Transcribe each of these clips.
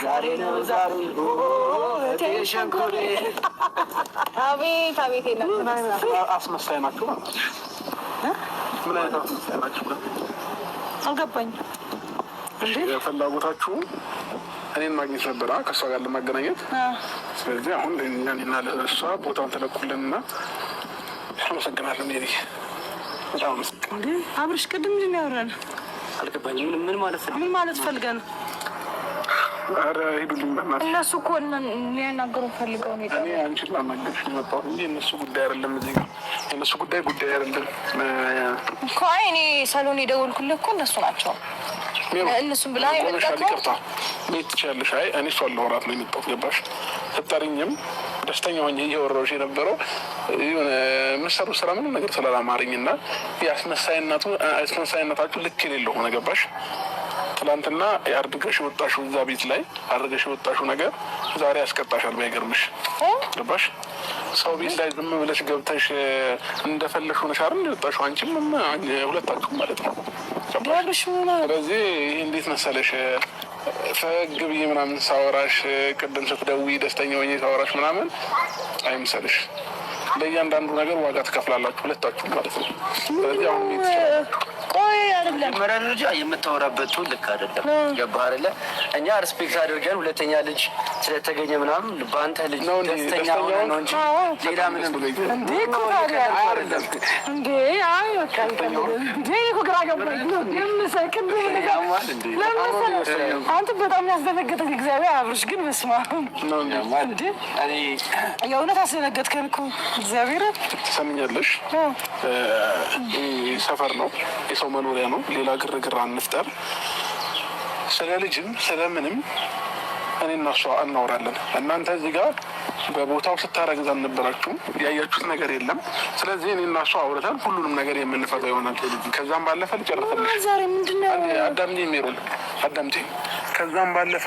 ዛሬ ነው ዛሬ ቴንሽንኩሬ አቤት አቤት አስመሳይ ናችሁ። ምን አይነት አስመሳይ ናችሁ? አልገባኝም። ፍላጎታችሁ እኔን ማግኘት ነበረ ከእሷ ጋር ለማገናኘት። ስለዚህ አሁን እኛና ለእሷ ቦታውን ተለቁልንና አመሰግናለሁ። ሜሪ በጣም አመሰግናለሁ። አብርሽ ቅድም ምንድን ነው ያወራን? አልገባኝም። ምን ማለት ፈልገህ ነው? ኧረ ሂዱልኝ በእናትህ። እነሱ እኮ ሊያናገሩ ፈልገው ነው። እኔ አንቺን ላናገርሽ ነው የመጣሁት እንጂ የእነሱ ጉዳይ አይደለም። እዚህ ጋር የእነሱ ጉዳይ አይደለም እኮ። አይ እኔ ሳሎን የደወልኩልህ እኮ እነሱ ናቸው። እነሱም ብላ ይቅርታ ቤት ትችያለሽ። አይ እኔ እሷን ላወራት ነው የመጣሁት። ገባሽ? ስጠሪኝም ደስተኛ ሆኜ እያወራሁሽ የነበረው የሆነ የምትሰሩት ስራ ምንም ነገር ስላላማረኝ እና የአስመሳይነታችሁ ልክ የሌለው ሆነ። ገባሽ? ትላንትና አድርገሽ የወጣሽው እዛ ቤት ላይ አድርገሽ የወጣሽው ነገር ዛሬ ያስቀጣሻል። ባይገርምሽ? ገባሽ? ሰው ቤት ላይ ዝም ብለሽ ገብተሽ እንደፈለሽ ሆነሽ አይደል የወጣሽው? አንቺም ሁለታችሁም ማለት ነው። ስለዚህ ይሄ እንዴት መሰለሽ ፈግ ብዬ ምናምን ሳወራሽ ቅድም ስትደውይ ደስተኛ ሆኜ ሳወራሽ ምናምን አይምሰልሽ። ለእያንዳንዱ ነገር ዋጋ ትከፍላላችሁ ሁለታችሁም ማለት ነው። ስለዚህ አሁን ቆይ አይደለም መረጃ የምታወራበት ልክ አይደለም። ገባህ አይደለ? እኛ ሪስፔክት አድርገን ሁለተኛ ልጅ ስለተገኘ ምናምን በአንተ ልጅ ደስተኛ ሆነ ነው እንጂ ሌላ ምንም እንዴ እኮ ታዲያ አይደለም እንዴ? አይ በቃ እንዴ እኮ ግራ ገባኝ። የምሰክን አንተ በጣም ያስደነገጠኝ እግዚአብሔር። አብርሽ ግን መስማ እንዴ እኔ የእውነት አስደነገጥከን እኮ እግዚአብሔር። ትሰምኛለሽ? ሰፈር ነው የሰው መኖሪያ ነው። ሌላ ግርግር አንፍጠር። ስለ ልጅም ስለምንም እኔ እና እሷ እናወራለን። እናንተ እዚህ ጋር በቦታው ስታረግዝ አልነበራችሁም፣ ያያችሁት ነገር የለም። ስለዚህ እኔ እና እሷ አውርተን ሁሉንም ነገር የምንፈታው ይሆናል። ከዛም ባለፈ ልጨርሰልሽ። ዛሬ ምንድነው? አዳምጪኝ ሜሮን፣ አዳምጪኝ። ከዛም ባለፈ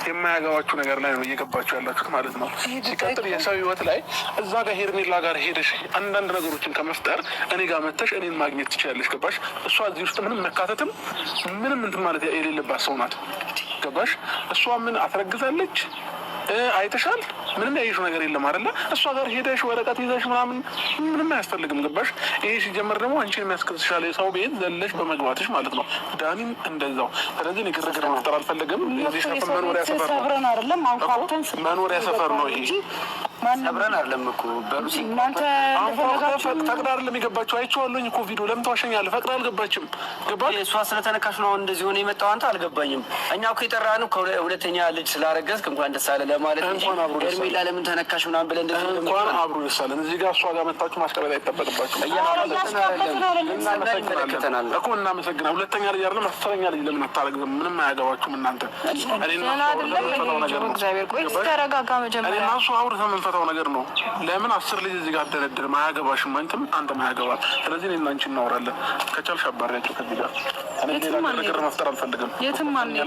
የማያገባችሁ ነገር ላይ ነው እየገባችሁ ያላችሁት ማለት ነው። ሲቀጥል የሰው ህይወት ላይ እዛ ጋር ሄርሜላ ጋር ሄደሽ አንዳንድ ነገሮችን ከመፍጠር እኔ ጋር መተሽ እኔን ማግኘት ትችላለሽ። ገባሽ? እሷ እዚህ ውስጥ ምንም መካተትም ምንም እንትን ማለት የሌለባት ሰው ናት። ገባሽ? እሷ ምን አትረግዛለች አይተሻል? ምንም ያየሽው ነገር የለም አይደለ? እሷ ጋር ሄደሽ ወረቀት ይዘሽ ምናምን ምንም አያስፈልግም። ገባሽ? ይሄ ሲጀመር ደግሞ አንቺን የሚያስከስሻል የሰው ቤት ዘለሽ በመግባትሽ ማለት ነው። ዳኒም እንደዛው። ስለዚህ ግርግር መፍጠር አልፈለግም። እዚህ ሰፈር መኖሪያ ሰፈር ነው። መኖሪያ ሰፈር ነው ይሄ። ሰብረን አይደለም እኮ በሩሲ እናንተ ፈቅዳ አይደለም የገባችው። አይቼዋለሁኝ እኮ ቪዲዮ። ለምን ተዋሸኛለህ? ፈቅዳ አልገባችም። ገባሽ? እሷ ስለተነካሽ ነው እንደዚህ ሆነ የመጣው። አንተ አልገባኝም። እኛ እኮ የጠራነው ከሁለተኛ ልጅ ስላረገዝክ እንኳን ደስ አለ ለማለት እንጂ ሄርሜላ ለምን ተነካሽ ምናምን ብለን እንደዚህ እንኳን አብሮ ደስ አለን። እዚህ ጋር እሷ ጋር መጣችሁ ማስቀበል አይጠበቅባችሁም። ይመለከተናል እኮ እናመሰግናለን። ሁለተኛ ልጅ አይደለም አስረኛ ልጅ ለምን አታረግዝም? ምንም አያገባችሁም እናንተ። እኔና እሱ አውርተን የምንፈታው ነገር ነው። ለምን 10 ልጅ እዚህ ጋር አደረድርም? አያገባሽም። አንተም አያገባል። ስለዚህ እኔና አንቺ እናወራለን። ከቻልሽ አባሪያቸው ከዚህ ጋር። እኔ ሌላ ግርግር መፍጠር አልፈልግም።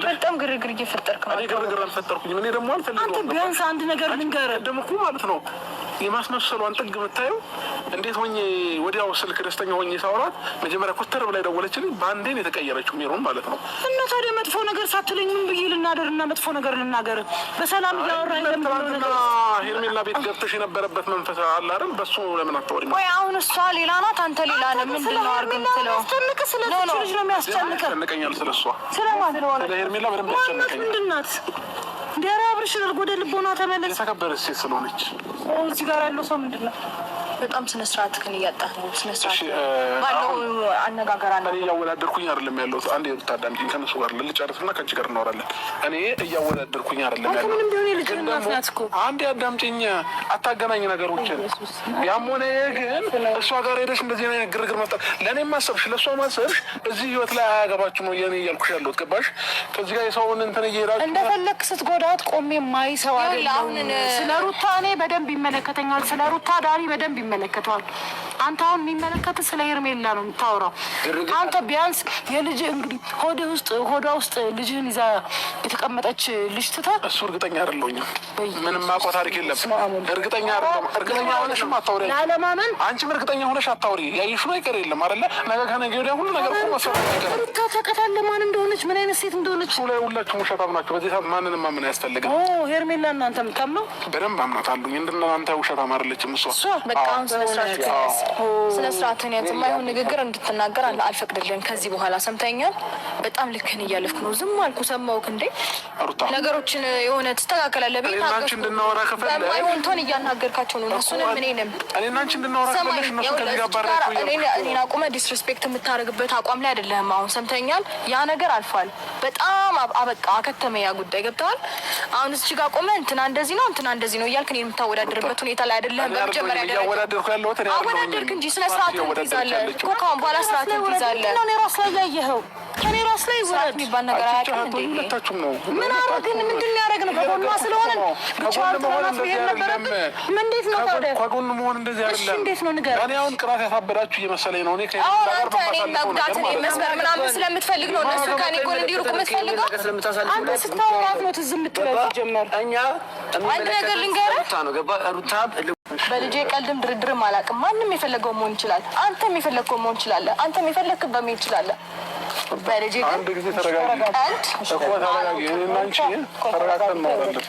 በጣም ግርግር እየፈጠርክ ነው። እኔ ግርግር አልፈጠርኩኝም። እኔ ደግሞ አልፈልግም። አንተ ቢያንስ አንድ ነገር ልንገርህ ደግሞ እኮ ማለት ነው የማስመሰሏን ጥግ የምታየው እንዴት ሆኜ ወዲያው ስልክ ደስተኛ ሆኜ ሳወራት መጀመሪያ ኮስተር ብላ ደወለችልኝ። በአንዴን የተቀየረችው ሜሮን ማለት ነው። እና ታዲያ መጥፎ ነገር ሳትለኝ ምን ብዬ ልናደር እና መጥፎ ነገር ልናገር? በሰላም እያወራኝ ትናንትና ሄርሜላ ቤት ገብተሽ የነበረበት መንፈስ አለ አይደል? በሱ ለምን አታወሪም? ቆይ አሁን እሷ ሌላ ናት፣ አንተ ሌላ ነህ። ምንድን ነው አድርግ የምትለው? ስለዚህ ልጅ ነው የሚያስጨንቀኝ። ያስጨንቀኛል። ስለሷ ስለ ሄርሜላ በደንብ ያስጨንቀኛል። ምንድን ናት? እንደ አብርሽ ወደ ልቦና ተመለስ። የተከበረች ሴት ስለሆነች እዚህ ጋር ያለው ሰው ምንድን ነው? በጣም ስነ ስርዓት ግን እያጣህ ነው። ስነ ስርዓት ባለው አነጋገር አለ። እኔ እያወዳደርኩኝ አይደለም ያለሁት። አንዴ ብታዳምጪኝ ከነሱ ጋር ልጨርስና ከአንቺ ጋር እናወራለን። እኔ እያወዳደርኩኝ አይደለም ያለሁት። ምንም ቢሆን ልጅ ናት እኮ። አንዴ አዳምጪኝ። አታገናኝ ነገሮችን። ያም ሆነ ግን እሷ ጋር ሄደሽ እንደዚህ አይነት ግርግር መፍጠር ለእኔም ማሰብሽ ለእሷ ማሰብሽ እዚህ ህይወት ላይ አያገባችሁ ነው የኔ እያልኩሽ ያለሁት። ገባሽ? ከዚህ ጋር የሰውን እንትን እየሄዳችሁ እንደፈለክ ስትጎዳት ቆሜ የማይ ሰው አይደለም። ስለ ሩታ እኔ በደንብ ይመለከተኛል። ስለ ሩታ ዳኒ በደንብ ይመለከተዋል። አንተ አሁን የሚመለከት ስለ ሄርሜላ ነው የምታወራው። አንተ ቢያንስ የልጅ እንግዲህ ሆዷ ውስጥ ልጅህን ይዛ የተቀመጠች ልጅ ትተህ እሱ እርግጠኛ አይደለሁኝም። ምንም አውቀው ታሪክ የለም። እርግጠኛ አይደለም። እርግጠኛ ሆነሽም አታውሪ። ላለማመን አንቺም እርግጠኛ ሆነሽ አታውሪ። ያየሽው ነገር የለም አይደለ? ነገ ከነገ ወዲያ ሁሉ ነገር እኮ መስራት ነገር ሩታ ታውቃታለህ ማን እንደሆነች ምን አይነት ሴት እንደሆነች። ሁላችሁም ውሸታም ናቸው። በዚህ ሰዓት ማንንም ማመን አያስፈልግም። ሄርሜላ እናንተ የምታምነው በደንብ አምናታለሁ። እንደናንተ ውሸታም አይደለችም እሷ። በቃ አሁን ስነ ስርዓትን ያዝ። የማይሆን ንግግር እንድትናገር አልፈቅድልህም ከዚህ በኋላ ሰምተኛል። በጣም ልክህን እያለፍክ ነው። ዝም አልኩ ሰማሁክ እንዴ? ነገሮችን የሆነ ትስተካከላለህ። ቤታንቺ እንድናወራ ከፈለግሽ በማይሆን ቶን እያናገርካቸው ነው እነሱንም እኔንም። እኔናንቺ እንድናወራ ከፈለግሽ እነሱ ከዚህ ጋር ባረኩ እኔን አቁመህ ዲስሪስፔክት የምታደርግበት አቋም ላይ አይደለህም አሁን ሰምተኛል። ያ ነገር አልፏል። በጣም አበቃ አከተመ ያ ጉዳይ ገብተዋል። አሁን እዚህ ጋር ቆመህ እንትና እንደዚህ ነው እንትና እንደዚህ ነው እያልክ እኔን የምታወዳድርበት ሁኔታ ላይ አይደለህም። በመጀመሪያ ደረጃ አወዳደርክ እንጂ ስነ ስርዓትን ትይዛለህ እኮ ከአሁን በኋላ ስርዓትን ትይዛለህ። እኔ ራስ ላይ ያየኸው ከኔ ራስ ላይ ውረድ የሚባል ነገር አያውቅም እንዴ? ምን አረግን? ምንድን ነው ያደረግነው? ከጎኗ ስለሆነ ብቻዋን ትሆናት ብሄር ነበረብን። እንዴት ነው ታዲያ ከጎን መሆን እንደዚህ አይደለም። እንዴት ነው ንገር። እኔ አሁን ቅራት ያሳበዳችሁ እየመሰለኝ ነው። እኔ አንተ እኔን መጉዳት እኔን መስበር ምናምን ስለምትፈልግ ነው እነሱ ከኔ ጎን እንዲሩቁ የምትፈልገው። አንተ ስታወራት ነው ትዝ የምትለው ጀመር። እኛ አንድ ነገር ልንገርህ ሩታ በልጄ ቀልድም ድርድርም አላውቅም። ማንም የፈለገው መሆን ይችላል። አንተም የፈለግከው መሆን ይችላል። አንተም የፈለግክበት መሆን ይችላል። በልጄ ግን አንድ ጊዜ ተረጋጊ እኮ ተረጋጊ። እኔና አንቺ ተረጋግተን እናወራለን።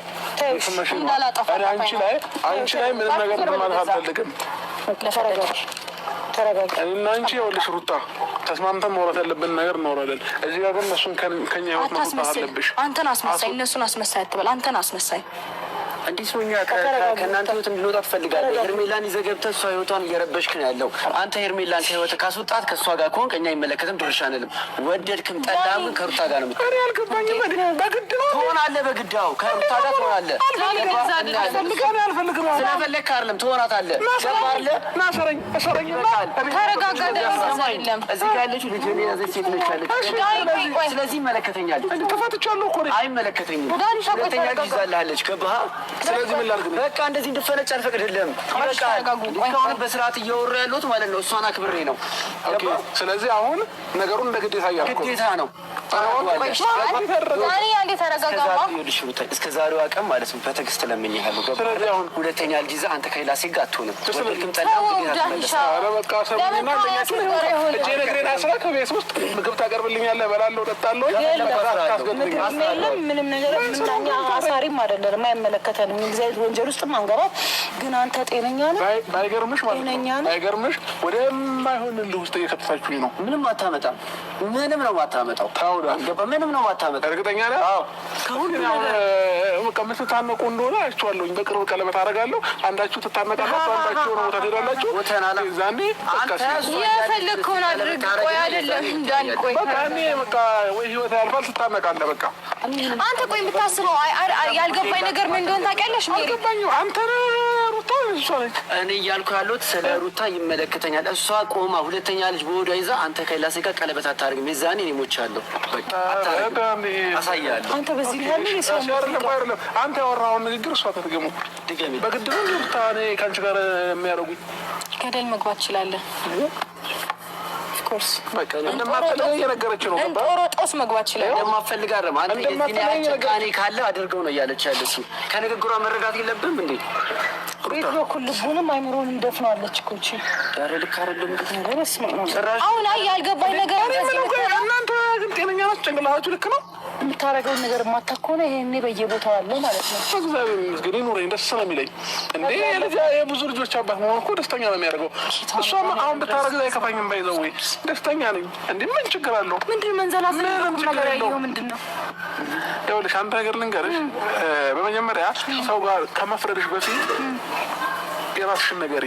አንቺ ላይ ምንም ነገር ማለት አልፈልግም። ተረጋጊ። እኔና አንቺ ይኸውልሽ ሩታ ተስማምተን ማውራት ያለብን ነገር እናወራለን። እዚህ ጋር ግን እነሱን ከኛ ህይወት ማውጣት አለብሽ። አንተን አስመሳይ እነሱን አስመሳይ አትበል። አንተን አስመሳይ እንዴት ነው? እኛ ከእናንተ ህይወት እንድንወጣ ትፈልጋለህ? ሄርሜላን ይዘህ ገብተህ እሷ ህይወቷን እየረበሽክ ነው ያለው። አንተ ሄርሜላን ከህይወት ካስወጣት ከእሷ ጋር ከሆንክ እኛ አይመለከትም፣ ድርሻ አንልም። ወደድክም ጠላም ግን ከሩታ ጋር ነው እኔ አልገባኝም። በግድ ትሆናለህ፣ በግዳው ከሩታ ጋር ትሆናለህ። አልፈልግም። ስለፈለግክ አይደለም ትሆናታለህ። ገባለህ? ናሰረኝ ተረጋጋ። እዚህ ጋር ያለችው ልጅ ሌላ ሴት ነች ያለች። ስለዚህ ይመለከተኛል። ተፋትቻለሁ እኮ አይመለከተኝም። ሁለተኛ ልጅ ይዛልሃለች። ገባህ? ስለዚህ ምን ላድርግ? በቃ እንደዚህ እንድፈነጭ አልፈቅድልህም። እስካሁን በስርዓት እያወሩ ያሉት ማለት ነው እሷን አክብሬ ነው። ስለዚህ አሁን ነገሩን እንደ ግዴታ እያልኩ ግዴታ ነው። እስከ ዛሬዋ ቀን ማለት ነው በትዕግስት ለምኜሃለሁ። ስለዚህ አሁን ሁለተኛ ልጅ ይዘህ አንተ ከሌላ ሴት ጋር አትሆንም። ወደድክም ጠላም ነግሬን አስራ ከቤት ውስጥ ምግብ ታቀርብልኛለህ፣ እበላለሁ፣ እጠጣለሁ። ምንም ነገር ምናኛ አሳሪም አይደለም፣ አይመለከተንም። እግዚአብሔር ወንጀል ውስጥ አንገባም። ግን አንተ ጤነኛ ነህ? ባይገርምሽ ማለት ነው ባይገርምሽ ወደማይሆን ልህ ውስጥ እየከተታችሁኝ ነው። ምንም አታመጣም። ምንም ነው ማታመጣው። ምንም ነው ማታመጣው። እርግጠኛ ነህ? አዎ ከሁን ከምትታነቁ እንደሆነ አይቼዋለሁኝ። በቅርብ ቀለበት አደርጋለሁ። አንዳችሁ ትታነቃላችሁ፣ አንዳችሁ የሆነ ቦታ ትሄዳላችሁ። ዛኔ የፈለግከውን አድርግ። ቆይ አይደለም እንዳልቆይ በቃ እኔ በቃ ወይ ህይወት ያልፋል፣ ትታነቃለህ። በቃ አንተ ቆይ የምታስበው ያልገባኝ ነገር ምን እንደሆነ ታውቂያለሽ? አልገባኝም። አንተ ሩታ እሷ ነች። እኔ እያልኩ ያሉት ስለ ሩታ ይመለከተኛል። እሷ ቆማ ሁለተኛ ልጅ በወዷ ይዛ አንተ ከሌላ ሴት ጋር ቀለበት አታደርግም። የዛኔ እኔ ሞቻለሁ። በቃ አሳያለሁ። አንተ በዚህ ላይ አይደለም አንተ ያወራውን ንግግር እሷ ተትገሙ ድገሚ። በግድ ነው ሩታ እኔ ከአንቺ ጋር የሚያደርጉኝ ገደል መግባት ትችላለህ። ኮርስ በቃ እንደማፈልገው እየነገረች ነው። እንጦሮጦስ መግባት ይችላል። እንደማፈልግ አይደለም አንተ ጭካኔ ካለ አድርገው ነው እያለች ያለችው። ከንግግሯ መረዳት የለብም እንዴ? ቤት በኩል ልቡንም አይምሮንም ደፍነዋለች እኮ እንጂ ኧረ ልክ አይደለም። አሁን ያልገባኝ ነገር እናንተ ግን ጤነኛ ናችሁ? ጭንቅላታችሁ ልክ ነው? የምታደርገውን ነገር የማታውቅ ከሆነ ይሄኔ በየቦታው አለ ማለት ነው። እግዚአብሔር ይመስገን ኑረኝ፣ ደስ ነው የሚለኝ። እንዴ የብዙ ልጆች አባት መሆን እኮ ደስተኛ ነው የሚያደርገው። እሷም አሁን ብታረግዝ አይከፋኝም። ባይዘው ወይ ደስተኛ ነኝ። እንዴ ምን ችግር አለው? ምንድን መንዘላዘል ነገር ያየኸው ምንድን ነው? ይኸውልሽ አንተ ነገር ልንገርሽ። በመጀመሪያ ሰው ጋር ከመፍረድሽ በፊት የራስሽን ነገር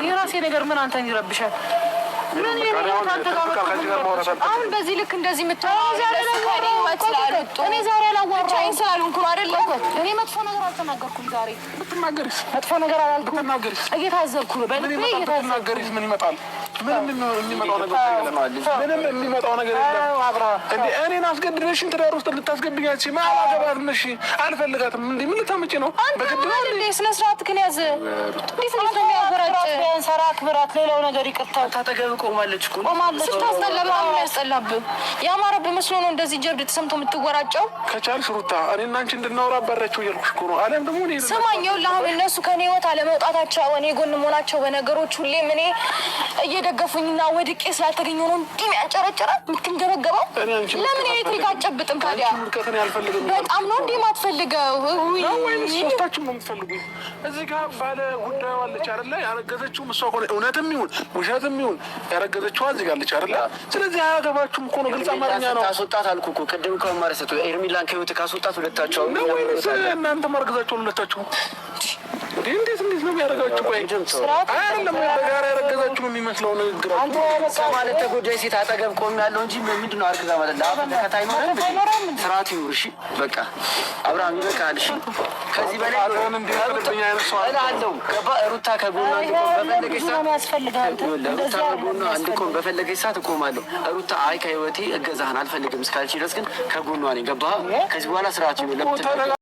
የራሴ ነገር ምን አንተን ይረብሻል? አሁን በዚህ ልክ እንደዚህ የምትሆነው እኔ ዛሬ አላወራሁም ስላልኩ ነው አይደለ? እኔ መጥፎ ነገር አልተናገርኩም። ዛሬ ብትናገሪስ? መጥፎ ነገር አላልኩም። እየታዘብኩ ነው። ብትናገሪስ ምን ይመጣል? ምንም የሚመጣው ነገር የለም። ምንም የሚመጣው ነገር የለም። እንዴ እኔን አስገድደሽን ትዳር ውስጥ ልታስገብኛች ማላገባት ነሽ አልፈልጋትም። እንዴ ምን ልታመጪ ነው? በግድ ነው እንዴ? ስነ ስርዓት ግን ያዝ። እንዴት ነው የሚያወራጭ? ሰራ አክብራት። ሌላው ነገር ይቅርታ። ታጠገብ ቆማለች እኮ ቆማለች። ስታስጠላ በጣም ነው ያስጠላብህ። ያማረብህ መስሎ ነው እንደዚህ ጀብድ ተሰምቶ የምትወራጨው። ከቻልሽ ሩታ እኔና አንቺ እንድናወራ አባራቸው እያልኩሽ እኮ ነው። አለም ደግሞ እኔ ስማኝ፣ ይኸውልህ አሁን እነሱ ከኔ ህይወት አለመውጣታቸው እኔ ጎን መሆናቸው በነገሮች ሁሌም እኔ እየደገፉኝና ወድቄ ስላልተገኘሁ ነው እንዲህ የሚያንጨረጭረው የምትንገበገበው። ለምን ኤሌክትሪክ አጨብጥም ታዲያ? ምርቀትን ያልፈልግም። በጣም ነው እንዲህ የማትፈልገው ወይስ ሶስታችሁም ነው የምትፈልጉኝ? እዚህ ጋር ባለ ጉዳዩ አለች አይደለ? ያረገዘችውም እሷ ሆነ እውነትም ይሁን ውሸትም ይሁን ያረገዘችዋ እዚህ ጋር አለች አይደለ? ስለዚህ አያገባችሁም እኮ ነው። ግልጽ አማርኛ ነው። ካስወጣት አልኩ እኮ ቅድም እኮ ማለት ነው። ኤርሚላን ከህይወት ካስወጣት ሁለታቸው ነው ወይስ እናንተ ማርገዛችሁ ሁለታችሁ? እንዴት ነው የሚያደርጋችሁ? ቆይ አይደለም በጋራ ያረገዛችሁ ነው የሚመስለው ንግግር። አንተ ማለት ተጎዳይ ሴት አጠገብ ቆም ያለው እንጂ ምንድን ነው አርግዛ ማለት ለከታይ ነው። ስርዓት ይኑር። እሺ በቃ አብርሃም ይበቃል። እሺ ከዚህ በላይ አሁን እንዲያደርግብኝ አይነሳው አለው። ገባ ሩታ ከጎኗ በፈለገች ሰዓት ያስፈልጋል። ሩታ ከጎኗ እንድቆም በፈለገች ሰዓት እቆማለሁ። ሩታ አይ ከህይወቴ እገዛህን አልፈልግም እስካልሽ ድረስ ግን ከጎኗ ነኝ። ገባ ከዚህ በኋላ ስርዓት ይኑር።